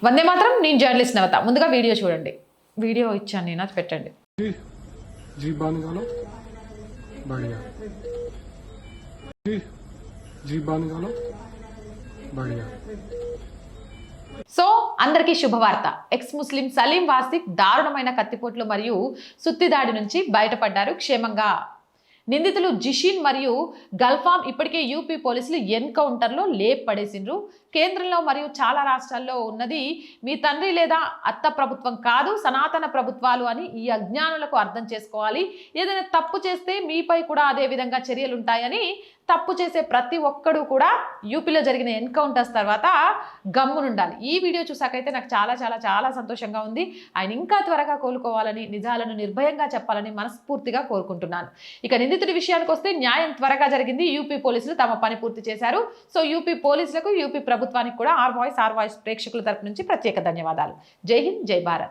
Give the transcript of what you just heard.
వందే మాత్రం. నేను జర్నలిస్ట్ నవత. ముందుగా వీడియో చూడండి. వీడియో ఇచ్చాను నేను, అది పెట్టండి. जी बन गलो बढ़िया जी बन गलो बढ़िया. సో అందరికీ శుభవార్త. ఎక్స్ ముస్లిం సలీం వాసిక్ దారుణమైన కత్తిపోట్లు మరియు సుత్తి దాడి నుంచి బయటపడ్డారు క్షేమంగా. నిందితులు జిషిన్ మరియు గల్ఫామ్ ఇప్పటికే యూపీ పోలీసులు ఎన్కౌంటర్లో పడేసిండ్రు. కేంద్రంలో మరియు చాలా రాష్ట్రాల్లో ఉన్నది మీ తండ్రి లేదా అత్త ప్రభుత్వం కాదు, సనాతన ప్రభుత్వాలు అని ఈ అజ్ఞానులకు అర్థం చేసుకోవాలి. ఏదైనా తప్పు చేస్తే మీపై కూడా అదే విధంగా చర్యలు ఉంటాయని, తప్పు చేసే ప్రతి ఒక్కడు కూడా యూపీలో జరిగిన ఎన్కౌంటర్స్ తర్వాత గమ్మునుండాలి. ఈ వీడియో చూసాకైతే నాకు చాలా చాలా చాలా సంతోషంగా ఉంది. ఆయన ఇంకా త్వరగా కోలుకోవాలని, నిజాలను నిర్భయంగా చెప్పాలని మనస్ఫూర్తిగా కోరుకుంటున్నాను. ఇక నిందితుడి విషయానికి వస్తే న్యాయం త్వరగా జరిగింది. యూపీ పోలీసులు తమ పని పూర్తి చేశారు. సో యూపీ పోలీసులకు, యూపీ ప్రభుత్వానికి కూడా ఆర్ వాయిస్ ప్రేక్షకుల తరపు నుంచి ప్రత్యేక ధన్యవాదాలు. జై హింద్, జై భారత్.